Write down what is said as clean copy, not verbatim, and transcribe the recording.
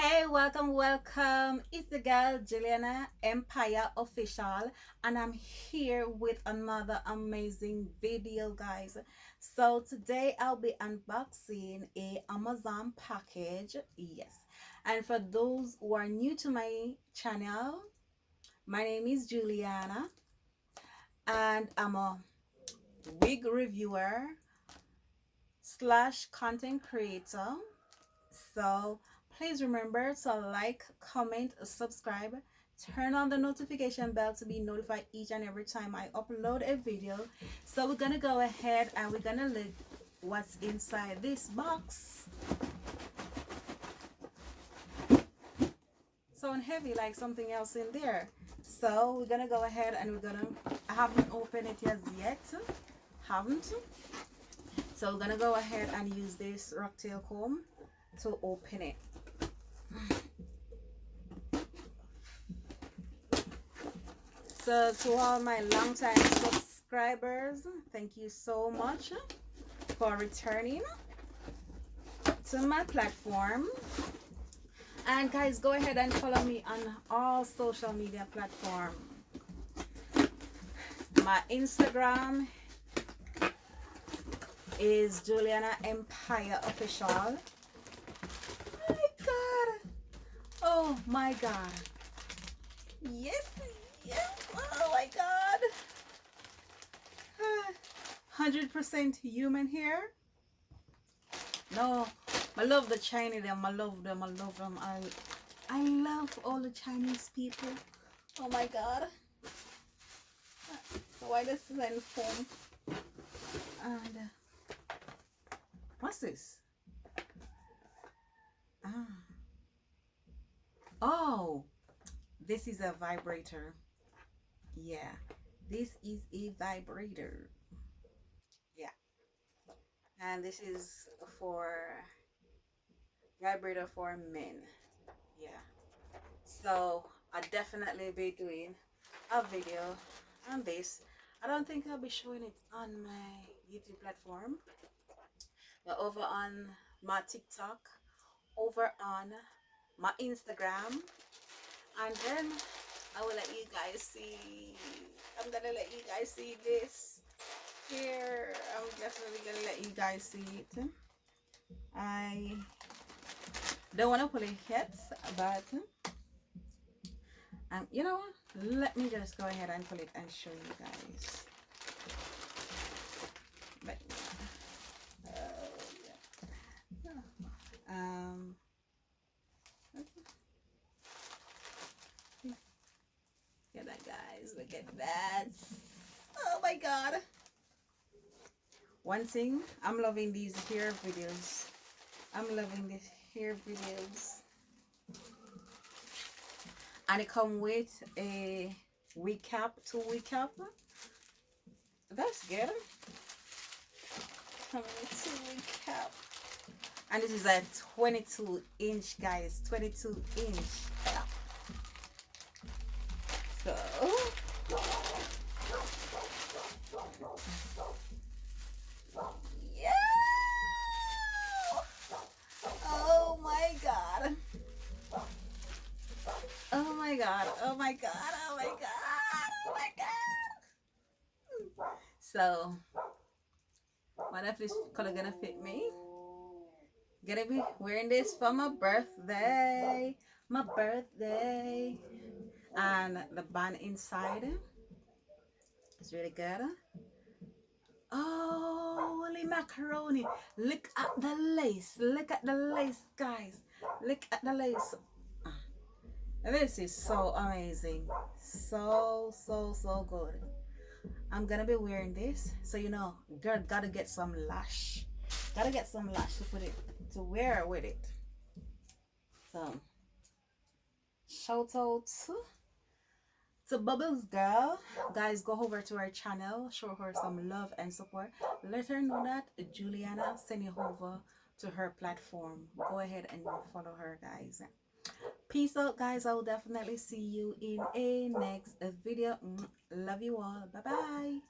Hey, welcome. It's the girl Juliana Empire Official, and I'm here with another amazing video, guys. So today I'll be unboxing a Amazon package. Yes, and for those who are new to my channel, my name is Juliana, and I'm a wig reviewer slash content creator. So please remember to like, comment, subscribe, turn on the notification bell to be notified each and every time I upload a video. So we're gonna go ahead and we're gonna look what's inside this box. So heavy, like something else in there. So we're gonna go ahead and I haven't opened it yet. Haven't. So we're gonna go ahead and use this rocktail comb to open it. So to all my longtime subscribers, thank you so much for returning to my platform. And guys, go ahead and follow me on all social media platforms. My Instagram is Juliana Empire Official. Oh my god. Oh my god. Yes. Oh my god. 100% human hair. No, I love the Chinese them. I love them. I love all the Chinese people. Oh my god. Why this is in foam? And what's this? Oh, this is a vibrator. Yeah, this is a vibrator. Yeah, and this is for vibrator for men. Yeah, so I'll definitely be doing a video on this. I don't think I'll be showing it on my YouTube platform, but over on my TikTok, over on my Instagram, and then I will let you guys see. I'm gonna let you guys see this here. I'm definitely gonna let you guys see it. I don't want to pull it yet, but you know what? Let me just go ahead and pull it and show you guys. But look at that, guys. Look at that. Oh my god. One thing, I'm loving these hair videos. I'm loving these hair videos. And it come with a recap, 2 recap. That's good. Come with 2 recap. And this is a 22-inch, guys. 22-inch. So yeah. Oh my god. Oh my god. Oh my god. Oh my god. Oh my god. So what if this color gonna fit me? Gonna be wearing this for my birthday. My birthday. And the band inside is really good. Oh, holy macaroni. Look at the lace. Look at the lace, guys. Look at the lace. This is so amazing. So good. I'm gonna be wearing this. So you know, girl gotta get some lash. Gotta get some lash to put it to wear with it. So shout out to Bubbles girl. Guys, go over to her channel, show her some love and support. Let her know that Juliana sent you over to her platform. Go ahead and follow her, guys. Peace out, guys. I will definitely see you in a next video. Love you all. Bye bye.